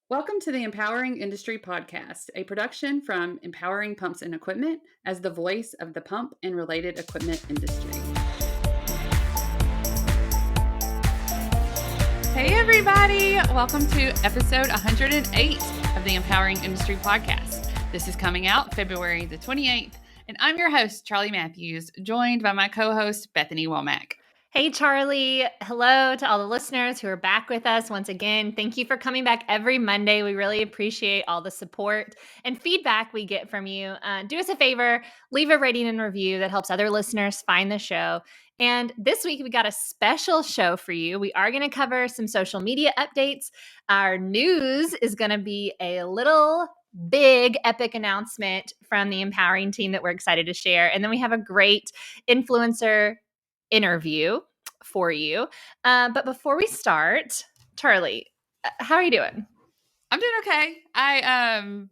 Welcome to the Empowering Industry Podcast, a production from Empowering Pumps and Equipment as the voice of the pump and related equipment industry. Hey, everybody. Welcome to episode 108 of the Empowering Industry Podcast. This is coming out February the 28th, and I'm your host, Charli Matthews, joined by my co-host, Bethany Womack. Hey, Charli. Hello to all the listeners who are back with us once again. Thank you for coming back every Monday. We really appreciate all the support and feedback we get from you. Do us a favor, leave a rating and review that helps other listeners find the show. And this week, we got a special show for you. We are going to cover some social media updates. Our news is going to be a little big epic announcement from the Empowering team that we're excited to share. And then we have a great influencer interview for you. But before we start, Charli, how are you doing? I'm doing okay. I'm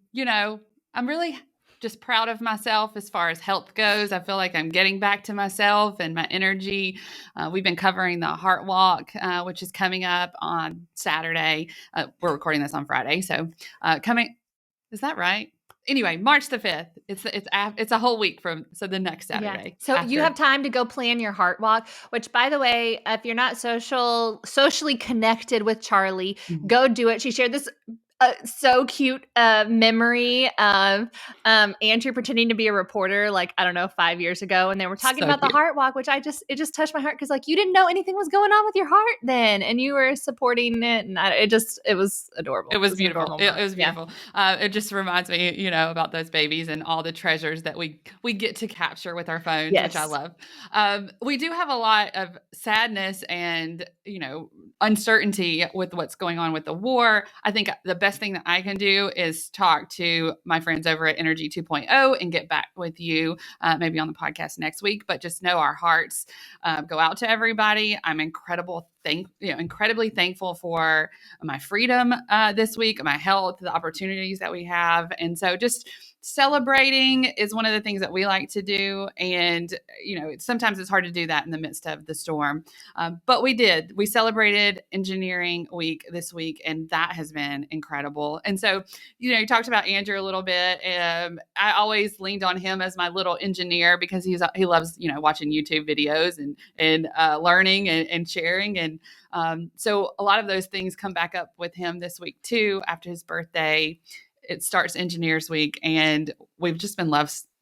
really just proud of myself as far as health goes. I feel like I'm getting back to myself and my energy. We've been covering the Heart Walk, which is coming up on Saturday. We're recording this on Friday. So is that right? Anyway, March the 5th. It's a whole week from the next Saturday. Yeah. So you have time to go plan your Heart Walk, which, by the way, if you're not socially connected with Charli, go do it. She shared this so cute memory of Andrew pretending to be a reporter, 5 yeyears ago, and they were talking about the Heart Walk, which it just touched my heart because you didn't know anything was going on with your heart then, and you were supporting it, and it was adorable. It was beautiful. It was beautiful. Yeah. It just reminds me, about those babies and all the treasures that we get to capture with our phones, yes, which I love. We do have a lot of sadness and uncertainty with what's going on with the war. I think the best thing that I can do is talk to my friends over at Energy 2.0 and get back with you maybe on the podcast next week. But just know our hearts go out to everybody. I'm incredibly thankful for my freedom this week, my health, the opportunities that we have. And so just celebrating is one of the things that we like to do. And, sometimes it's hard to do that in the midst of the storm. But we celebrated Engineering Week this week, and that has been incredible. And so, you talked about Andrew a little bit. I always leaned on him as my little engineer because he loves, watching YouTube videos and learning and sharing. And so a lot of those things come back up with him this week too, after his birthday. It starts Engineers Week, and we've just been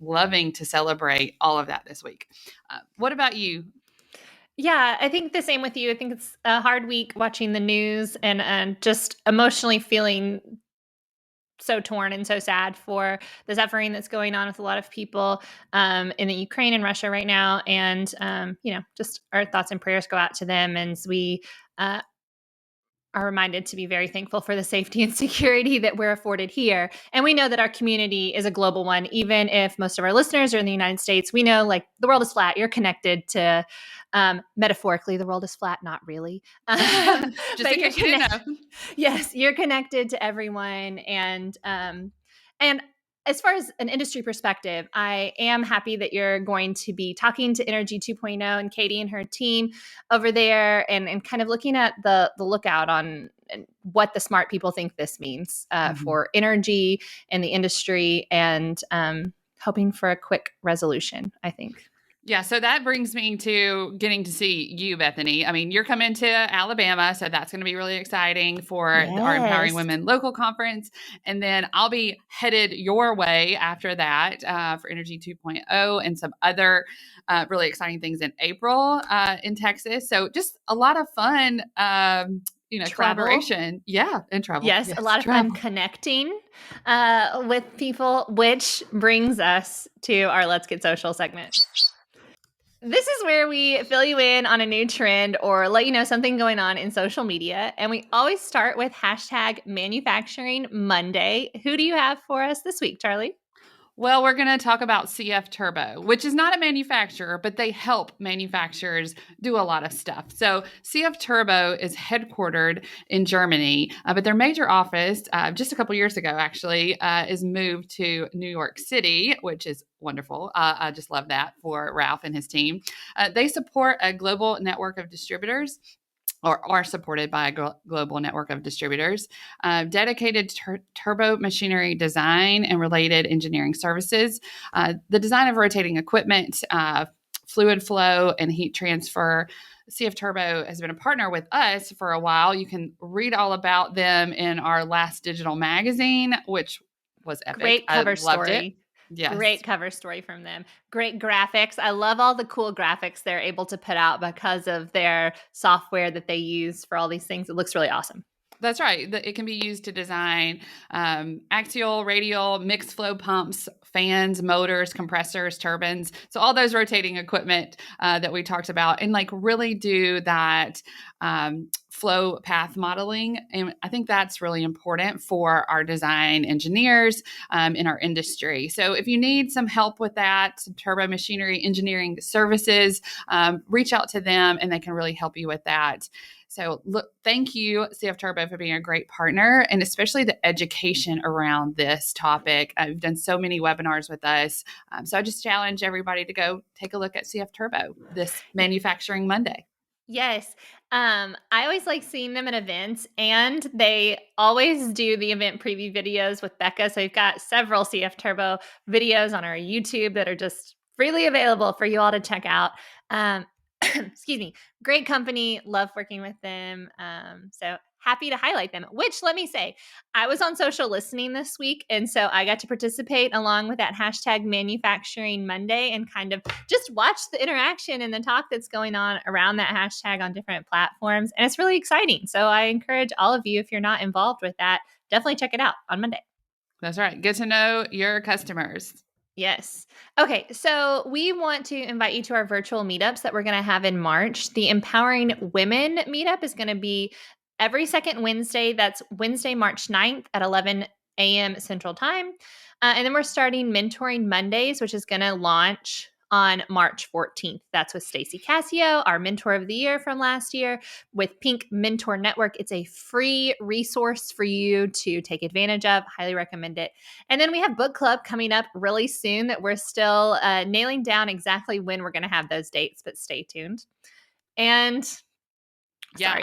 loving to celebrate all of that this week. What about you? Yeah, I think the same with you. I think it's a hard week watching the news and just emotionally feeling so torn and so sad for the suffering that's going on with a lot of people in the Ukraine and Russia right now. And, just our thoughts and prayers go out to them. And we are reminded to be very thankful for the safety and security that we're afforded here. And we know that our community is a global one. Even if most of our listeners are in the United States, we know the world is flat. You're connected to, metaphorically, the world is flat, not really. Just in case you didn't know. Yes, you're connected to everyone. And as far as an industry perspective, I am happy that you're going to be talking to Energy 2.0 and Katie and her team over there and kind of looking at the lookout on what the smart people think this means for energy and the industry, and hoping for a quick resolution, I think. Yeah, so that brings me to getting to see you, Bethany. I mean, you're coming to Alabama, so that's going to be really exciting for our Empowering Women local conference. And then I'll be headed your way after that for Energy 2.0 and some other really exciting things in April in Texas. So just a lot of fun collaboration. Yeah, and travel. Yes, a lot of fun connecting with people, which brings us to our Let's Get Social segment. This is where we fill you in on a new trend or let you know something going on in social media. And we always start with #Manufacturing Monday. Who do you have for us this week, Charli? Well, we're going to talk about CF Turbo, which is not a manufacturer, but they help manufacturers do a lot of stuff. So CF Turbo is headquartered in Germany, but their major office, just a couple years ago, actually, is moved to New York City, which is wonderful. I just love that for Ralph and his team. They support a global network of distributors or are supported by a global network of distributors, dedicated to turbo machinery design and related engineering services, the design of rotating equipment, fluid flow, and heat transfer. CF Turbo has been a partner with us for a while. You can read all about them in our last digital magazine, which was epic. Great cover story. It. Yes. Great cover story from them. Great graphics. I love all the cool graphics they're able to put out because of their software that they use for all these things. It looks really awesome. That's right. It can be used to design axial, radial, mixed flow pumps, fans, motors, compressors, turbines. So all those rotating equipment that we talked about, and like really do that flow path modeling. And I think that's really important for our design engineers in our industry. So if you need some help with that, some turbo machinery engineering services, reach out to them and they can really help you with that. So look, thank you, CF Turbo, for being a great partner, and especially the education around this topic. You've done so many webinars with us. So I just challenge everybody to go take a look at CF Turbo this Manufacturing Monday. Yes. I always like seeing them at events, and they always do the event preview videos with Becca. So we've got several CF Turbo videos on our YouTube that are just freely available for you all to check out. Excuse me. Great company. Love working with them. So happy to highlight them, which let me say, I was on social listening this week. And so I got to participate along with that hashtag Manufacturing Monday and kind of just watch the interaction and the talk that's going on around that hashtag on different platforms. And it's really exciting. So I encourage all of you, if you're not involved with that, definitely check it out on Monday. That's right. Get to know your customers. Yes. Okay. So we want to invite you to our virtual meetups that we're going to have in March. The Empowering Women meetup is going to be every second Wednesday. That's Wednesday, March 9th at 11 a.m. Central Time. And then we're starting Mentoring Mondays, which is going to launch on March 14th. That's with Stacey Cassio, our Mentor of the Year from last year, with Pink Mentor Network. It's a free resource for you to take advantage of. Highly recommend it. And then we have book club coming up really soon that we're still nailing down exactly when we're going to have those dates, but stay tuned. And yeah, sorry.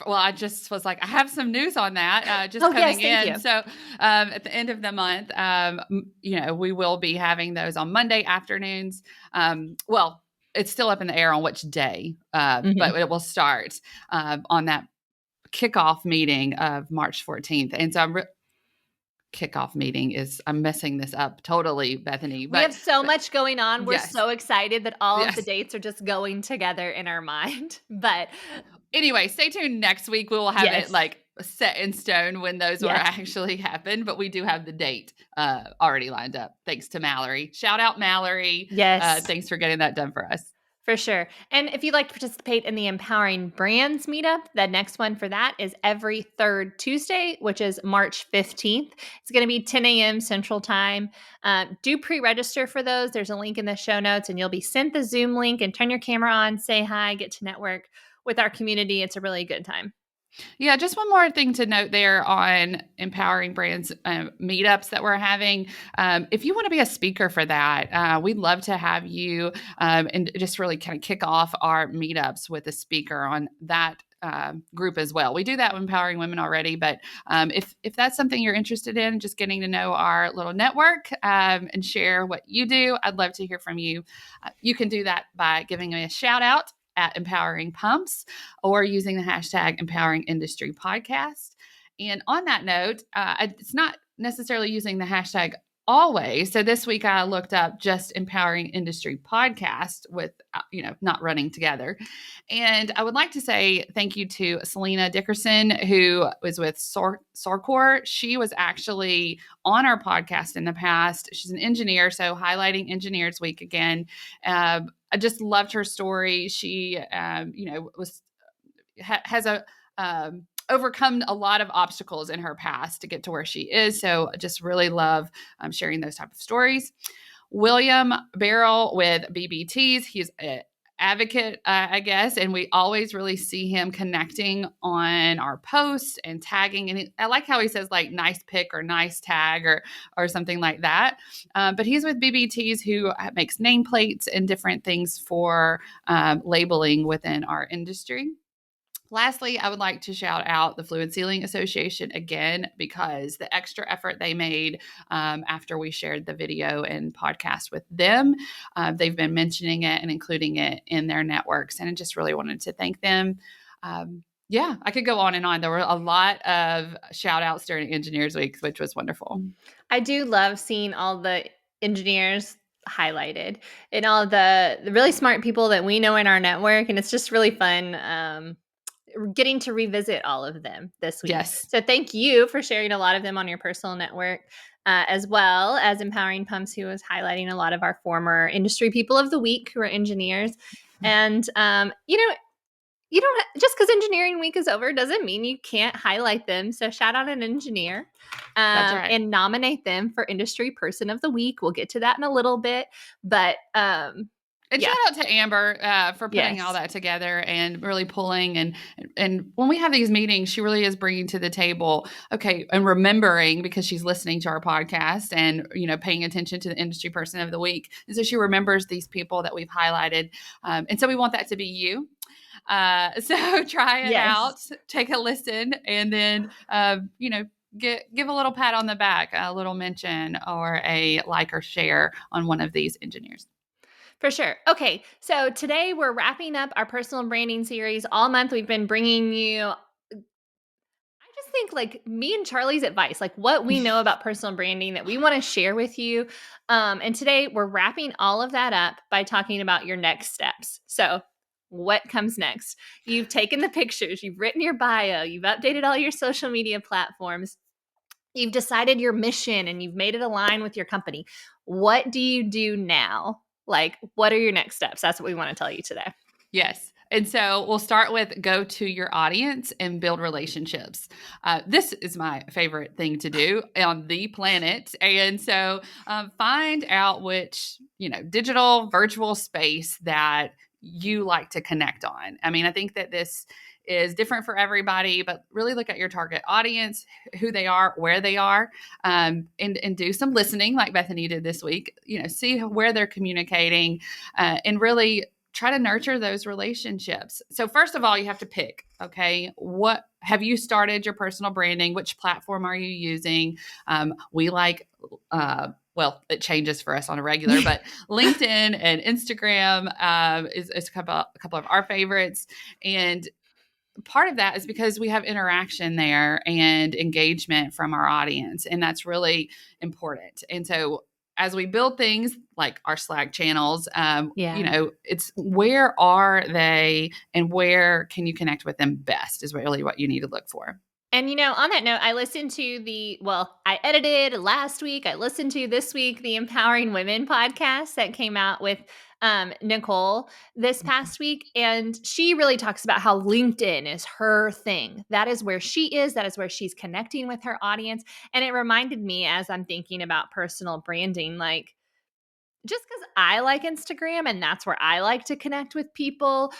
I just was like, I have some news on that coming in. You. So at the end of the month, we will be having those on Monday afternoons. Well, it's still up in the air on which day, but it will start on that kickoff meeting of March 14th. And so kickoff meeting is, I'm messing this up totally, Bethany. But we have so much going on. We're yes. so excited that all of the dates are just going together in our mind. But anyway, stay tuned next week. We will have it like set in stone when those will actually happen. But we do have the date already lined up. Thanks to Mallory. Shout out Mallory. Yes. Thanks for getting that done for us. For sure. And if you'd like to participate in the Empowering Brands meetup, the next one for that is every third Tuesday, which is March 15th. It's going to be 10 a.m. Central Time. Do pre-register for those. There's a link in the show notes, and you'll be sent the Zoom link and turn your camera on, say hi, get to network with our community. It's a really good time. Yeah, just one more thing to note there on Empowering Brands meetups that we're having. If you want to be a speaker for that, we'd love to have you and just really kind of kick off our meetups with a speaker on that group as well. We do that with Empowering Women already, but if that's something you're interested in, just getting to know our little network and share what you do, I'd love to hear from you. You can do that by giving me a shout out at Empowering Pumps or using the hashtag Empowering Industry Podcast. And on that note, it's not necessarily using the hashtag always. So this week I looked up just Empowering Industry Podcast with, not running together. And I would like to say thank you to Selena Dickerson, who was with Sorcor. She was actually on our podcast in the past. She's an engineer, so highlighting Engineers Week again. I just loved her story. She, has overcome a lot of obstacles in her past to get to where she is. So I just really love sharing those type of stories. William Barrell with BBTs. He's an advocate, I guess, and we always really see him connecting on our posts and tagging. And I like how he says like nice pic or nice tag or something like that. But he's with BBTs, who makes nameplates and different things for labeling within our industry. Lastly, I would like to shout out the Fluid Sealing Association again, because the extra effort they made after we shared the video and podcast with them, they've been mentioning it and including it in their networks. And I just really wanted to thank them. Yeah, I could go on and on. There were a lot of shout outs during Engineers Week, which was wonderful. I do love seeing all the engineers highlighted and all the really smart people that we know in our network. And it's just really fun getting to revisit all of them this week. Yes. So thank you for sharing a lot of them on your personal network, as well as Empowering Pumps, who was highlighting a lot of our former industry people of the week who are engineers. And, you don't just because engineering week is over doesn't mean you can't highlight them. So shout out an engineer That's right. And nominate them for industry person of the week. We'll get to that in a little bit, but and shout out to Amber for putting all that together and really pulling. And when we have these meetings, she really is bringing to the table, okay, and remembering, because she's listening to our podcast and, paying attention to the industry person of the week. And so she remembers these people that we've highlighted. And so we want that to be you. So try it out, take a listen, and then, give a little pat on the back, a little mention, or a like or share on one of these engineers. For sure. Okay. So today we're wrapping up our personal branding series. All month we've been bringing you, I just think, like, me and Charlie's advice, like what we know about personal branding that we want to share with you. And today we're wrapping all of that up by talking about your next steps. So what comes next? You've taken the pictures, you've written your bio, you've updated all your social media platforms. You've decided your mission and you've made it align with your company. What do you do now? Like, what are your next steps? That's what we want to tell you today. Yes. And so we'll start with go to your audience and build relationships. This is my favorite thing to do on the planet. And so find out which, digital virtual space that you like to connect on. I mean, I think that this is different for everybody, but really look at your target audience, who they are, where they are, and do some listening like Bethany did this week, see where they're communicating, and really try to nurture those relationships. So first of all, you have to pick, okay, what have you started your personal branding? Which platform are you using? We like, well, it changes for us on a regular, but LinkedIn and Instagram is a couple of our favorites. And part of that is because we have interaction there and engagement from our audience, and that's really important. And so as we build things like our Slack channels, it's where are they and where can you connect with them best is really what you need to look for. And, on that note, I listened to I edited last week. I listened to this week, the Empowering Women podcast that came out with Nicole this past week. And she really talks about how LinkedIn is her thing. That is where she is. That is where she's connecting with her audience. And it reminded me, as I'm thinking about personal branding, like, just because I like Instagram and that's where I like to connect with people,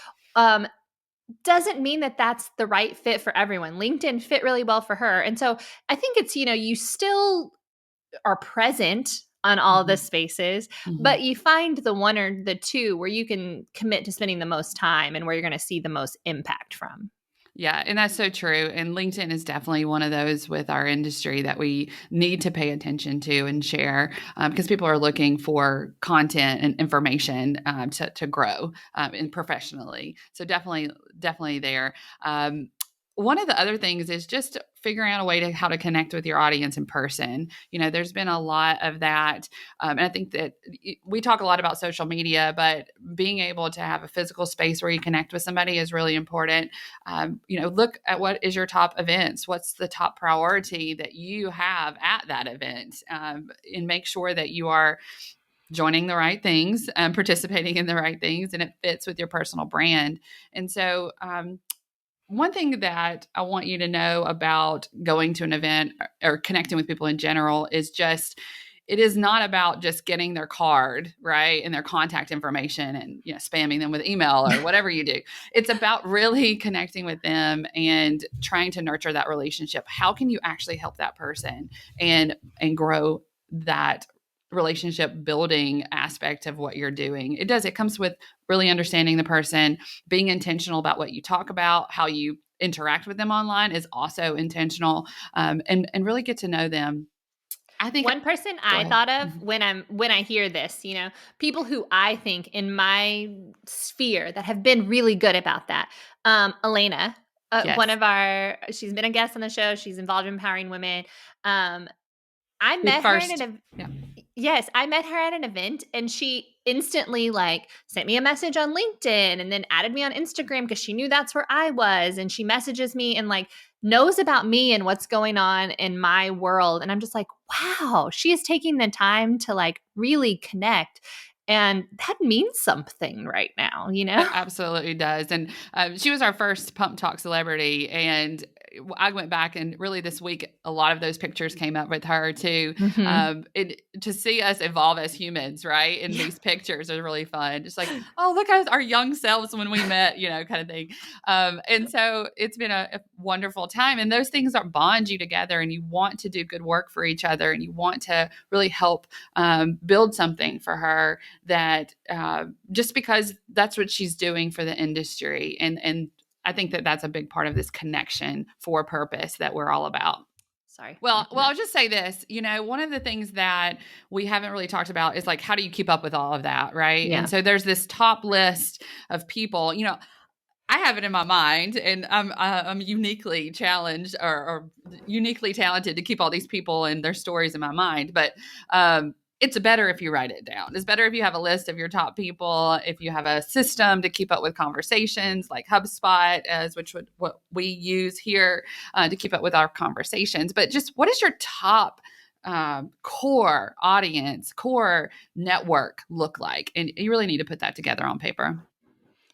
doesn't mean that that's the right fit for everyone. LinkedIn fit really well for her. And so I think it's, you still are present on all the spaces, but you find the one or the two where you can commit to spending the most time and where you're going to see the most impact from. Yeah, and that's so true. And LinkedIn is definitely one of those with our industry that we need to pay attention to and share because people are looking for content and information to grow and professionally. So definitely there. One of the other things is just figuring out a way to how to connect with your audience in person. There's been a lot of that. And I think that we talk a lot about social media, but being able to have a physical space where you connect with somebody is really important. Look at what is your top events. What's the top priority that you have at that event? And make sure that you are joining the right things, participating in the right things, and it fits with your personal brand. And so, one thing that I want you to know about going to an event or connecting with people in general is just, it is not about just getting their card, right, and their contact information and spamming them with email or whatever you do. It's about really connecting with them and trying to nurture that relationship. How can you actually help that person and grow that relationship building aspect of what you're doing? It comes with really understanding the person, being intentional about what you talk about, how you interact with them online is also intentional, and really get to know them. I think one person I thought of when I hear this, people who I think in my sphere that have been really good about that. Elena, yes. she's been a guest on the show. She's involved in empowering women. I met her at an Yes, I met her at an event, and she instantly sent me a message on LinkedIn and then added me on Instagram because she knew that's where I was, and she messages me and knows about me and what's going on in my world. And I'm just like, wow, she is taking the time to really connect. And that means something right now, It absolutely does. And she was our first Pump Talk celebrity. And I went back, and really this week, a lot of those pictures came up with her too. Mm-hmm. To see us evolve as humans, right? In these pictures is really fun. Just like, oh, look at our young selves when we met, kind of thing. And so it's been a wonderful time. And those things are bond you together, and you want to do good work for each other, and you want to really help build something for her that just because that's what she's doing for the industry. And I think that that's a big part of this connection for purpose that we're all about. Sorry. Well, I'll just say this, one of the things that we haven't really talked about is how do you keep up with all of that, right? Yeah. And so there's this top list of people, I have it in my mind, and I'm uniquely challenged or uniquely talented to keep all these people and their stories in my mind. But it's better if you write it down. It's better if you have a list of your top people, if you have a system to keep up with conversations like HubSpot, what we use here to keep up with our conversations. But just what is your top core audience, core network look like? And you really need to put that together on paper.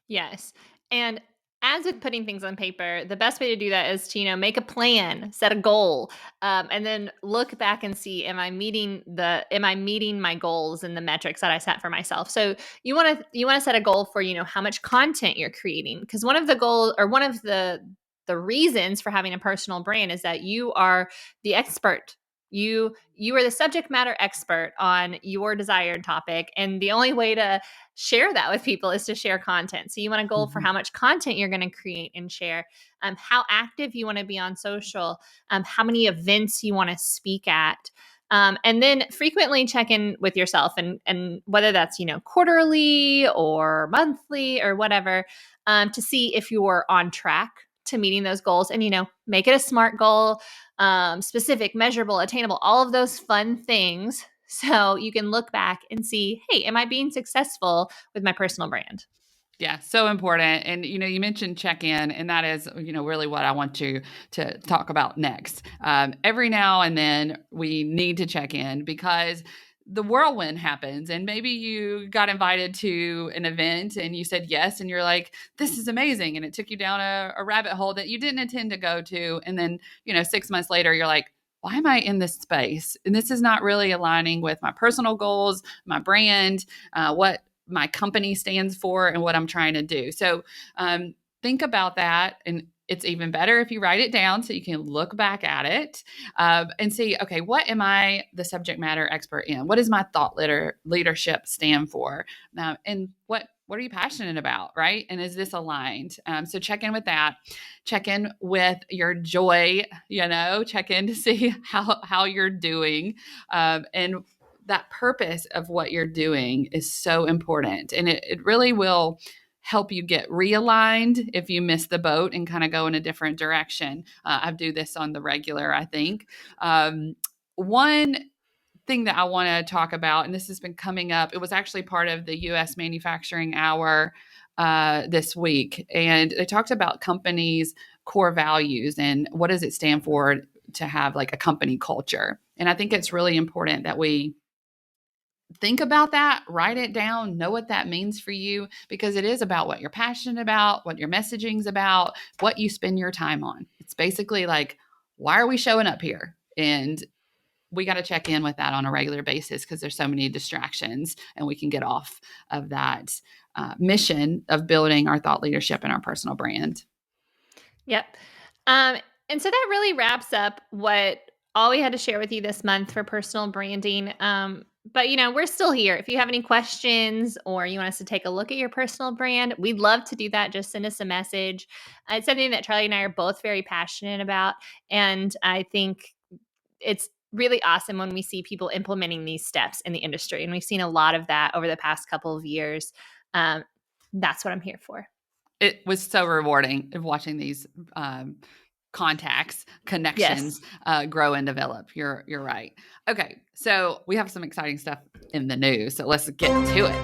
Yes. And as with putting things on paper, the best way to do that is to, make a plan, set a goal, and then look back and see, am I meeting my goals and the metrics that I set for myself? So you want to set a goal for, how much content you're creating, because one of the reasons for having a personal brand is that you are the expert. You are the subject matter expert on your desired topic, and the only way to share that with people is to share content. So you want a goal for how much content you're going to create and share, how active you want to be on social, how many events you want to speak at, and then frequently check in with yourself, and whether that's quarterly or monthly or whatever, to see if you're on track to meeting those goals, and make it a SMART goal, specific, measurable, attainable, all of those fun things. So you can look back and see, hey, am I being successful with my personal brand? Yeah, so important. And, you mentioned check-in, and that is, really what I want to talk about next. Every now and then we need to check in because the whirlwind happens, and maybe you got invited to an event and you said yes, and you're like, this is amazing. And it took you down a rabbit hole that you didn't intend to go to. And then, 6 months later, you're like, why am I in this space? And this is not really aligning with my personal goals, my brand, what my company stands for, and what I'm trying to do. So think about that. And it's even better if you write it down so you can look back at it and see, okay, what am I the subject matter expert in? What does my thought leadership stand for? And what are you passionate about, right? And is this aligned? So check in with that. Check in with your joy, check in to see how you're doing. And that purpose of what you're doing is so important. And it really will help you get realigned if you miss the boat and kind of go in a different direction. I do this on the regular, I think. One thing that I want to talk about, and this has been coming up, it was actually part of the U.S. Manufacturing Hour this week. And they talked about companies' core values and what does it stand for to have a company culture. And I think it's really important that we think about that, write it down, know what that means for you, because it is about what you're passionate about, what your messaging's about, what you spend your time on. It's basically why are we showing up here? And we got to check in with that on a regular basis because there's so many distractions, and we can get off of that mission of building our thought leadership and our personal brand. Yep. And so that really wraps up what all we had to share with you this month for personal branding. But, we're still here. If you have any questions or you want us to take a look at your personal brand, we'd love to do that. Just send us a message. It's something that Charli and I are both very passionate about. And I think it's really awesome when we see people implementing these steps in the industry. And we've seen a lot of that over the past couple of years. That's what I'm here for. It was so rewarding watching these connections grow and develop. You're right. Okay, so we have some exciting stuff in the news, so let's get to it.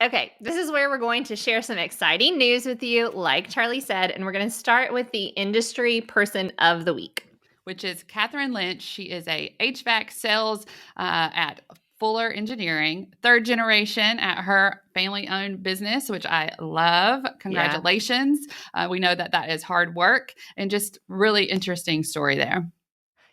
Okay, this is where we're going to share some exciting news with you, like Charli said, and we're going to start with the Industry Person of the Week, which is Catherine Lynch. She is a HVAC sales at Fuller Engineering, third generation at her family-owned business, which I love. Congratulations. Yeah. We know that is hard work and just really interesting story there.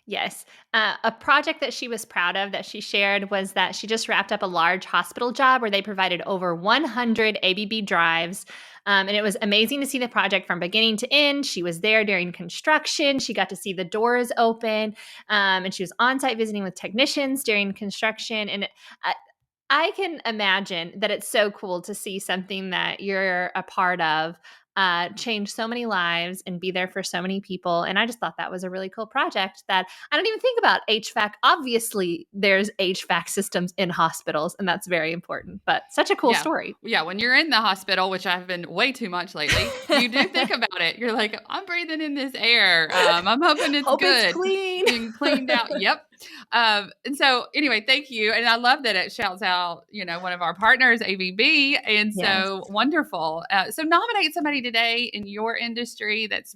Yes. A project that she was proud of that she shared was that she just wrapped up a large hospital job where they provided over 100 ABB drives. And it was amazing to see the project from beginning to end. She was there during construction. She got to see the doors open, and she was on site visiting with technicians during construction. And I can imagine that it's so cool to see something that you're a part of change so many lives and be there for so many people. And I just thought that was a really cool project that I don't even think about HVAC. Obviously, there's HVAC systems in hospitals, and that's very important, but such a cool story. Yeah, when you're in the hospital, which I've been way too much lately, you do think about it. You're like, I'm breathing in this air. I'm hoping it's good. It's clean. Being cleaned out. Yep. And so anyway, thank you. And I love that it shouts out, one of our partners, ABB. And so wonderful. So nominate somebody today in your industry that's,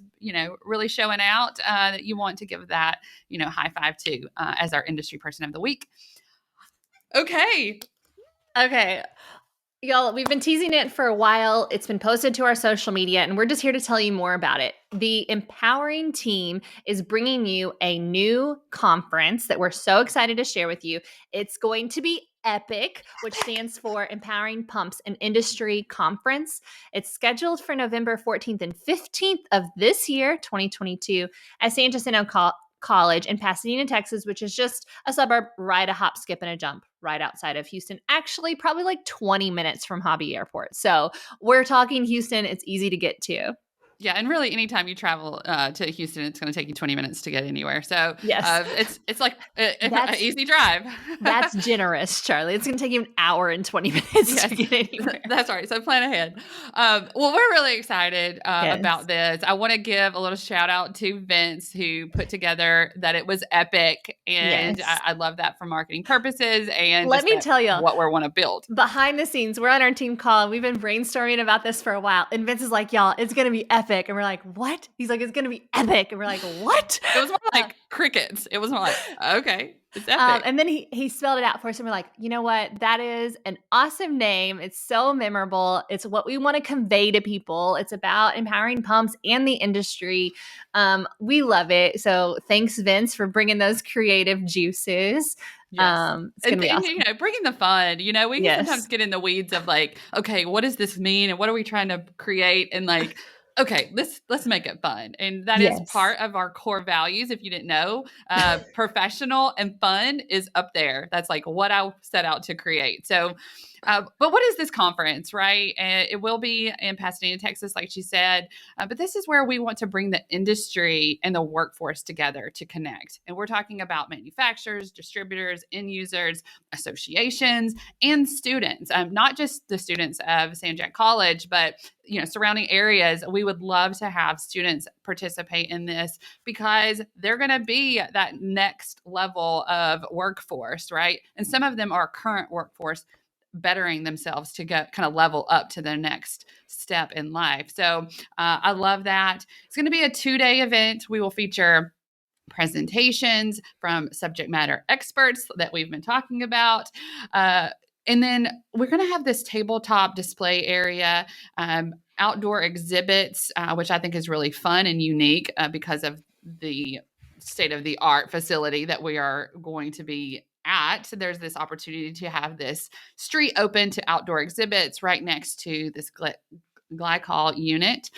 really showing out that you want to give that, high five to as our Industry Person of the Week. Okay. Y'all, we've been teasing it for a while. It's been posted to our social media, and we're just here to tell you more about it. The Empowering team is bringing you a new conference that we're so excited to share with you. It's going to be EPIC, which stands for Empowering Pumps and Industry Conference. It's scheduled for November 14th and 15th of this year, 2022, at San Jacinto College in Pasadena, Texas, which is just a suburb, right a hop, skip, and a jump right outside of Houston. Actually, probably like 20 minutes from Hobby Airport. So we're talking Houston. It's easy to get to. Yeah, and really, anytime you travel to Houston, it's going to take you 20 minutes to get anywhere. So it's like an easy drive. That's generous, Charli. It's going to take you an hour and 20 minutes to get anywhere. That's right. So plan ahead. Well, we're really excited about this. I want to give a little shout out to Vince, who put together that it was epic. And I love that for marketing purposes. And let me tell you what we want to build. Behind the scenes, we're on our team call. We've been brainstorming about this for a while. And Vince is like, y'all, it's going to be epic. And we're like, what? He's like, it's going to be epic. And we're like, what? It was more like crickets. It was more like, okay, it's epic. And then he spelled it out for us. And we're like, you know what? That is an awesome name. It's so memorable. It's what we want to convey to people. It's about empowering pumps and the industry. We love it. So thanks, Vince, for bringing those creative juices. Yes. It's gonna be awesome. Bringing the fun. We can sometimes get in the weeds of like, okay, what does this mean? And what are we trying to create? And like, okay, let's make it fun. And that is part of our core values. If you didn't know, professional and fun is up there. That's like what I set out to create. So, but what is this conference, right? It will be in Pasadena, Texas, like she said. But this is where we want to bring the industry and the workforce together to connect. And we're talking about manufacturers, distributors, end users, associations, and students. Not just the students of San Jac College, but surrounding areas. We would love to have students participate in this because they're going to be that next level of workforce, right? And some of them are current workforce bettering themselves to get kind of level up to their next step in life. So I love that. It's going to be a 2-day event. We will feature presentations from subject matter experts that we've been talking about. And then we're going to have this tabletop display area, outdoor exhibits, which I think is really fun and unique because of the state-of-the-art facility that we are going to be at. So there's this opportunity to have this street open to outdoor exhibits right next to this glycol unit.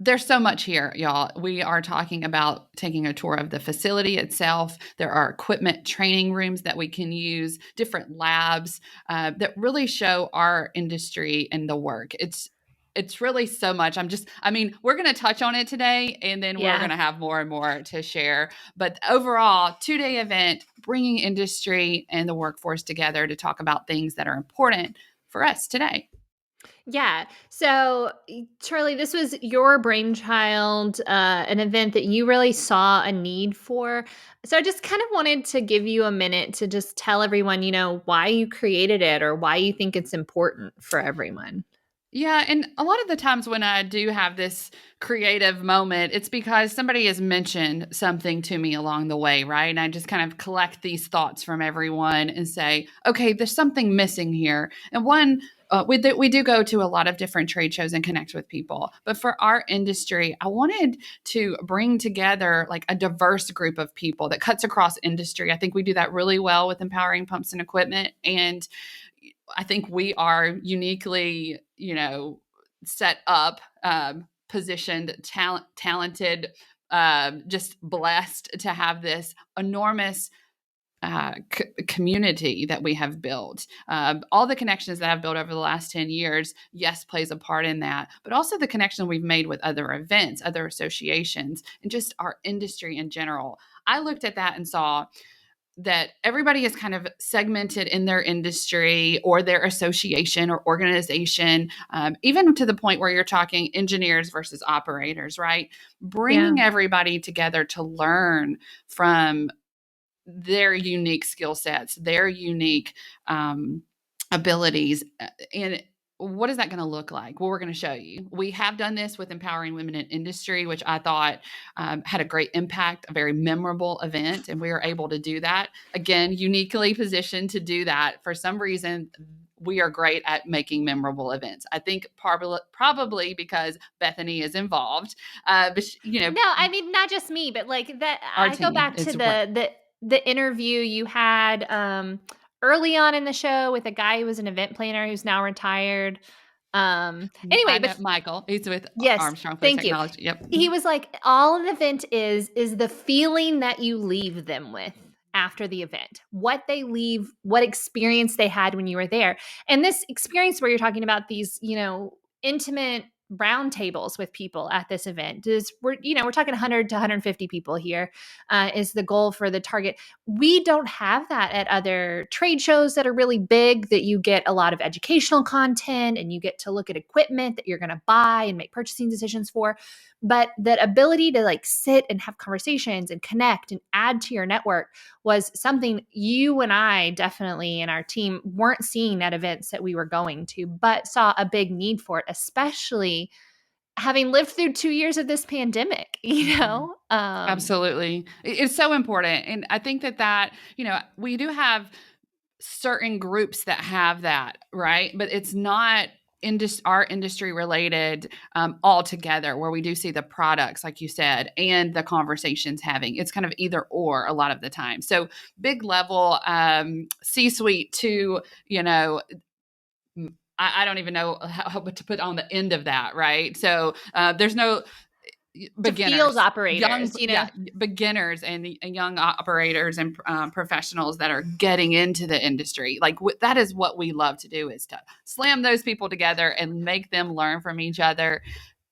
there's so much here, y'all. We are talking about taking a tour of the facility itself. There are equipment training rooms that we can use, different labs that really show our industry and the work. It's really so much. We're going to touch on it today, and then we're going to have more and more to share. But overall, 2-day event, bringing industry and the workforce together to talk about things that are important for us today. Yeah. So, Charli, this was your brainchild, an event that you really saw a need for. So I just kind of wanted to give you a minute to just tell everyone, why you created it or why you think it's important for everyone. Yeah. And a lot of the times when I do have this creative moment, it's because somebody has mentioned something to me along the way, right? And I just kind of collect these thoughts from everyone and say, okay, there's something missing here. And we do go to a lot of different trade shows and connect with people. But for our industry, I wanted to bring together like a diverse group of people that cuts across industry. I think we do that really well with Empowering Pumps and Equipment. And I think we are uniquely, set up, positioned, talented, just blessed to have this enormous community that we have built. All the connections that I've built over the last 10 years, yes, plays a part in that, but also the connection we've made with other events, other associations, and just our industry in general. I looked at that and saw that everybody is kind of segmented in their industry or their association or organization, even to the point where you're talking engineers versus operators, right? Bringing everybody together to learn from their unique skill sets, their unique abilities. And what is that going to look like? Well, we're going to show you. We have done this with Empowering Women in Industry, which I thought had a great impact, a very memorable event. And we were able to do that. Again, uniquely positioned to do that. For some reason, we are great at making memorable events. I think probably because Bethany is involved. No, I mean, not just me, but like that. I go back to the interview you had early on in the show with a guy who was an event planner who's now retired. Anyway, but Michael, he's with Armstrong for Technology. Yep. He was like, all an event is the feeling that you leave them with after the event, what they leave, what experience they had when you were there. And this experience where you're talking about these, intimate round tables with people at this event is we're talking 100 to 150 people here is the goal for the target. We don't have that at other trade shows that are really big, that you get a lot of educational content and you get to look at equipment that you're going to buy and make purchasing decisions for. But that ability to like sit and have conversations and connect and add to your network was something you and I definitely in our team weren't seeing at events that we were going to, but saw a big need for it, especially having lived through 2 years of this pandemic, Absolutely. It's so important. And I think that, we do have certain groups that have that, right? But it's not our industry related altogether, where we do see the products, like you said, and the conversations having. It's kind of either or a lot of the time. So big level C-suite to, I don't even know how to put on the end of that, right? So there's no beginners, field operators, beginners and young operators and professionals that are getting into the industry. Like that is what we love to do, is to slam those people together and make them learn from each other.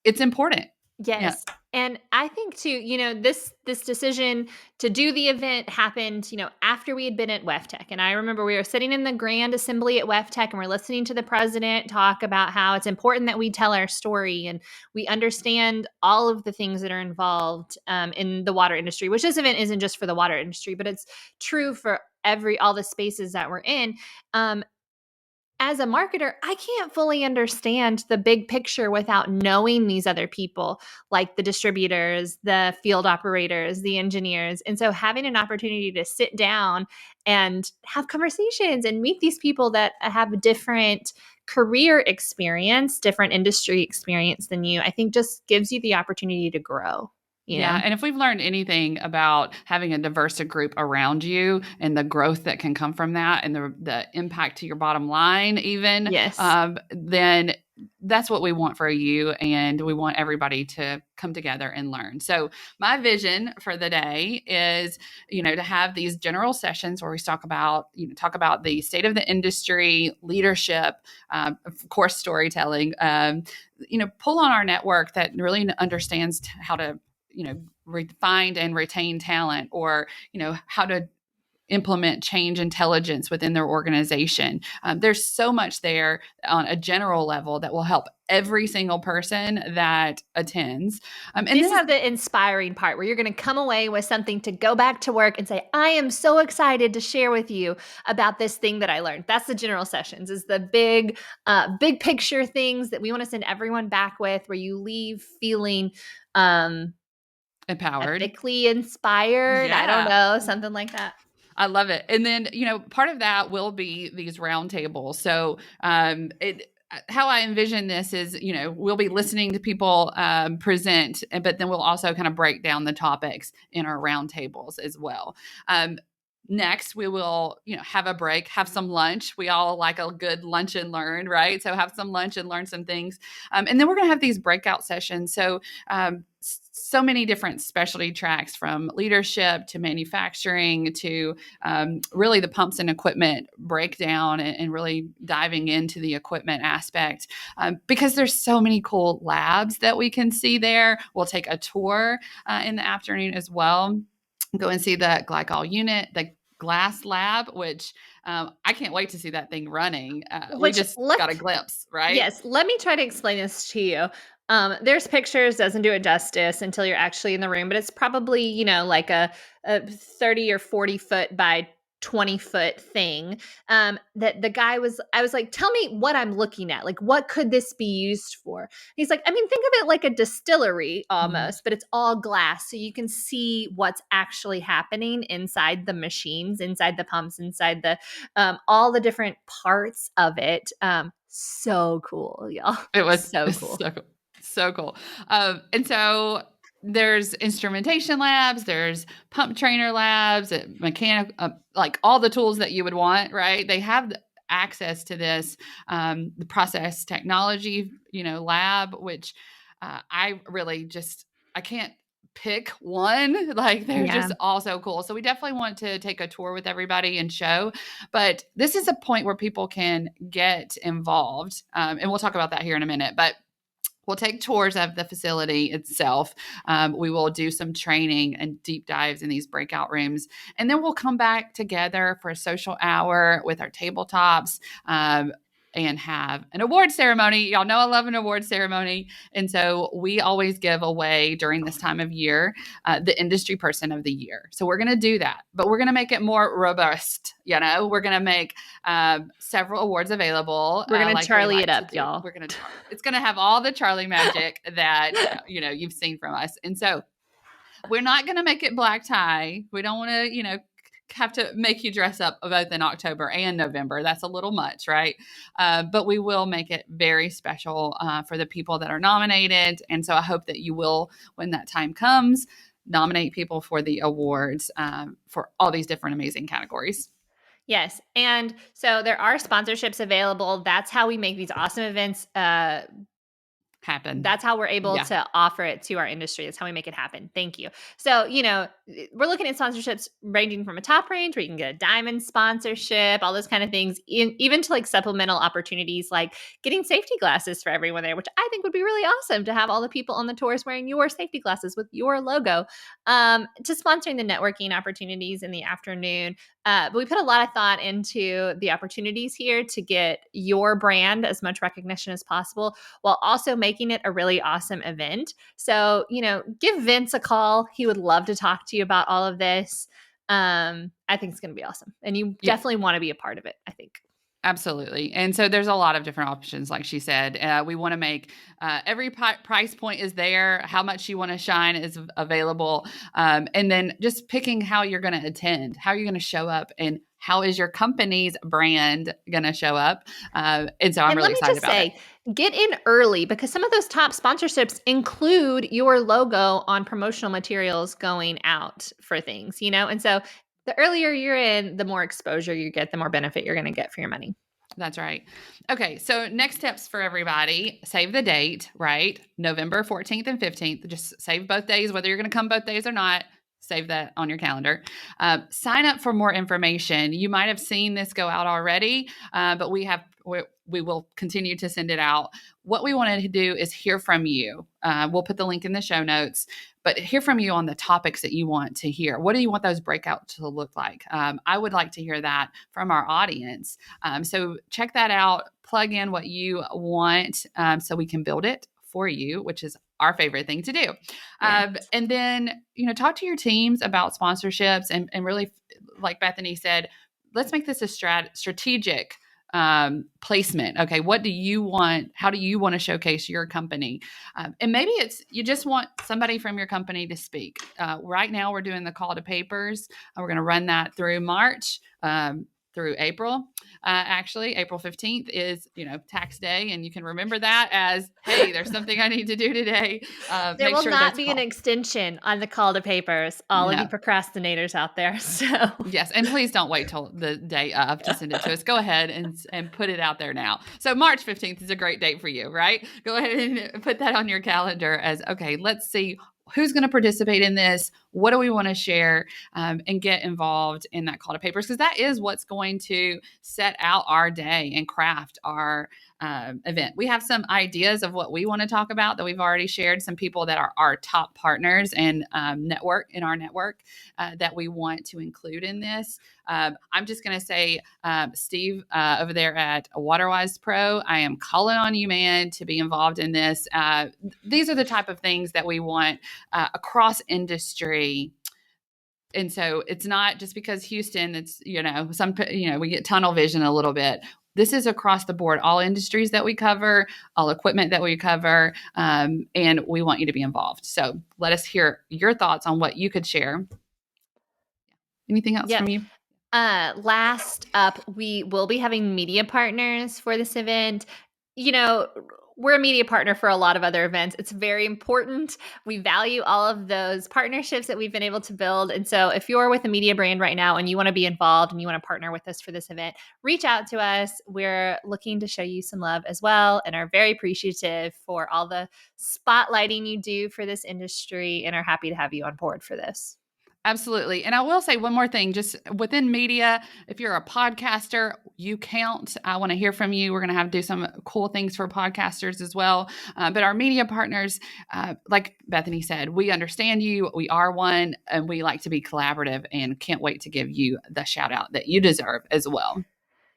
It's important. Yes. Yeah. And I think too, this decision to do the event happened, after we had been at WEFTech. And I remember we were sitting in the grand assembly at WEFTech and we're listening to the president talk about how it's important that we tell our story and we understand all of the things that are involved in the water industry, which this event isn't just for the water industry, but it's true for all the spaces that we're in. As a marketer, I can't fully understand the big picture without knowing these other people, like the distributors, the field operators, the engineers. And so having an opportunity to sit down and have conversations and meet these people that have a different career experience, different industry experience than you, I think just gives you the opportunity to grow. Yeah. And if we've learned anything about having a diverse group around you and the growth that can come from that and the impact to your bottom line, even, yes. Then that's what we want for you. And we want everybody to come together and learn. So my vision for the day is, to have these general sessions where we talk about the state of the industry, leadership, of course, storytelling, pull on our network that really understands how to, find and retain talent, or, how to implement change intelligence within their organization. There's so much there on a general level that will help every single person that attends. And this is the inspiring part, where you're going to come away with something to go back to work and say, I am so excited to share with you about this thing that I learned. That's the general sessions, is the big picture things that we want to send everyone back with, where you leave feeling empowered, ethically inspired. Yeah. I don't know, something like that. I love it. And then, part of that will be these roundtables. So how I envision this is, we'll be listening to people present, but then we'll also kind of break down the topics in our roundtables as well. Next, we will, have a break, have some lunch. We all like a good lunch and learn, right? So have some lunch and learn some things. And then we're going to have these breakout sessions. So many different specialty tracks, from leadership to manufacturing to really the pumps and equipment breakdown, and really diving into the equipment aspect, because there's so many cool labs that we can see there. We'll take a tour in the afternoon as well. Go and see the glycol unit, the glass lab, which I can't wait to see that thing running. We just got a glimpse, right? Yes. Let me try to explain this to you. There's pictures, doesn't do it justice until you're actually in the room, but it's probably, like a 30 or 40 foot by 20 foot thing. That the guy I was like, tell me what I'm looking at. Like, what could this be used for? He's like, think of it like a distillery almost, but it's all glass. So you can see what's actually happening inside the machines, inside the pumps, inside the, all the different parts of it. So cool, y'all. It was so cool. So cool. And so there's instrumentation labs, there's pump trainer labs, mechanic, like all the tools that you would want, right? They have access to this, the process technology, lab, which I really I can't pick one. Like, they're just all so cool. So we definitely want to take a tour with everybody and show, but this is a point where people can get involved. And we'll talk about that here in a minute, but we'll take tours of the facility itself. We will do some training and deep dives in these breakout rooms. And then we'll come back together for a social hour with our tabletops, and have an award ceremony. Y'all know I love an award ceremony. And so we always give away during this time of year the industry person of the year. So we're going to do that, but we're going to make it more robust. We're going to make several awards available. We're going to Charli it up, y'all. It's going to have all the Charli magic that, you've seen from us. And so we're not going to make it black tie. We don't want to, have to make you dress up both in October and November. That's a little much, right? But we will make it very special for the people that are nominated. And so I hope that you will, when that time comes, nominate people for the awards for all these different amazing categories. Yes. And so there are sponsorships available. That's how we make these awesome events happen. That's how we're able to offer it to our industry. That's how we make it happen. Thank you. So, we're looking at sponsorships ranging from a top range where you can get a diamond sponsorship, all those kind of things, even to like supplemental opportunities, like getting safety glasses for everyone there, which I think would be really awesome to have all the people on the tours wearing your safety glasses with your logo, to sponsoring the networking opportunities in the afternoon. But we put a lot of thought into the opportunities here to get your brand as much recognition as possible, while also making it a really awesome event. So, give Vince a call. He would love to talk to you about all of this. I think it's going to be awesome. And you definitely want to be a part of it, I think. Absolutely. And so there's a lot of different options, like she said. We want to make every price point is there. How much you want to shine is available. And then just picking how you're going to attend, how you're going to show up, and how is your company's brand going to show up. And so I'm really excited about it. Let me just say, get in early, because some of those top sponsorships include your logo on promotional materials going out for things, And so the earlier you're in, the more exposure you get, the more benefit you're going to get for your money. That's right. Okay. So next steps for everybody, save the date, right? November 14th and 15th. Just save both days, whether you're going to come both days or not. Save that on your calendar. Sign up for more information. You might have seen this go out already, but we will continue to send it out. What we wanted to do is hear from you. We'll put the link in the show notes, but hear from you on the topics that you want to hear. What do you want those breakouts to look like? I would like to hear that from our audience. So check that out. Plug in what you want so we can build it for you, which is our favorite thing to do. Yes. And then, talk to your teams about sponsorships and really, like Bethany said, let's make this a strategic placement. Okay. What do you want? How do you want to showcase your company? And maybe you just want somebody from your company to speak. Right now we're doing the call to papers. We're going to run that through March, through April. Actually, April 15th is, tax day. And you can remember that as, hey, there's something I need to do today. There will not be an extension on the call to papers, all of you procrastinators out there. So yes. And please don't wait till the day of to send it to us. Go ahead and put it out there now. So March 15th is a great date for you, right? Go ahead and put that on your calendar as, okay, let's see who's going to participate in this. What do we want to share and get involved in that call to papers? Because that is what's going to set out our day and craft our event. We have some ideas of what we want to talk about that we've already shared. Some people that are our top partners and network that we want to include in this. I'm just going to say, Steve, over there at Waterwise Pro, I am calling on you, man, to be involved in this. These are the type of things that we want across industry. And so it's not just because Houston, it's, we get tunnel vision a little bit. This is across the board, all industries that we cover, all equipment that we cover, and we want you to be involved. So let us hear your thoughts on what you could share. Anything else from you? Last up, we will be having media partners for this event. We're a media partner for a lot of other events. It's very important. We value all of those partnerships that we've been able to build. And so if you're with a media brand right now and you want to be involved and you want to partner with us for this event, reach out to us. We're looking to show you some love as well and are very appreciative for all the spotlighting you do for this industry and are happy to have you on board for this. Absolutely. And I will say one more thing, just within media, if you're a podcaster, you count. I want to hear from you. We're going to do some cool things for podcasters as well. But our media partners, like Bethany said, we understand you. We are one, and we like to be collaborative and can't wait to give you the shout out that you deserve as well.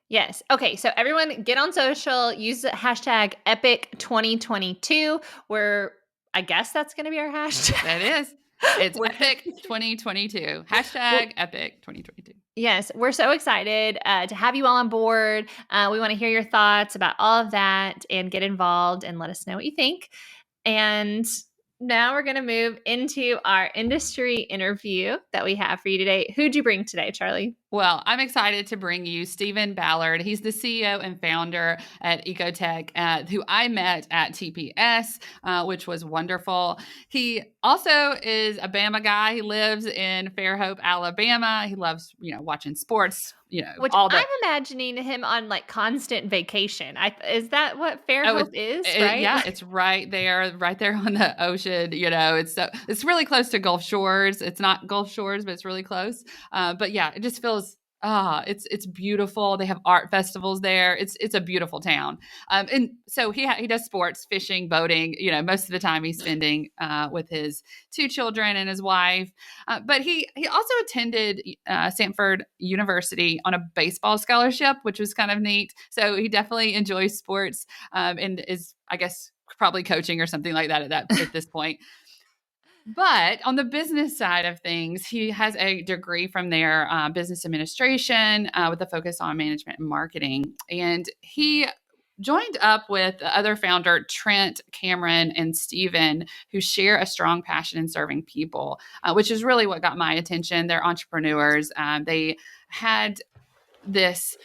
Yes. Okay. So everyone get on social, use the hashtag EPIC2022, where I guess that's going to be our hashtag. That is. It's Epic 2022. Hashtag Epic 2022. Yes, we're so excited to have you all on board. We want to hear your thoughts about all of that and get involved and let us know what you think. And now we're going to move into our industry interview that we have for you today. Who'd you bring today, Charli? Well, I'm excited to bring you Stephen Ballard. He's the CEO and founder at EcoTech, who I met at TPS, which was wonderful. He also is a Bama guy. He lives in Fairhope, Alabama. He loves, watching sports, which I'm imagining him on like constant vacation. Is that what Fairhope is, right? Yeah, it's right there on the ocean. It's really close to Gulf Shores. It's not Gulf Shores, but it's really close. But yeah, it just feels it's beautiful. They have art festivals there. It's a beautiful town. And so he does sports, fishing, boating. Most of the time he's spending with his 2 children and his wife. But he also attended Samford University on a baseball scholarship, which was kind of neat. So he definitely enjoys sports and is, I guess, probably coaching or something like that at this point. But on the business side of things, he has a degree from their business administration with a focus on management and marketing. And he joined up with the other founder, Trent Cameron and Stephen, who share a strong passion in serving people, which is really what got my attention. They're entrepreneurs. They had this,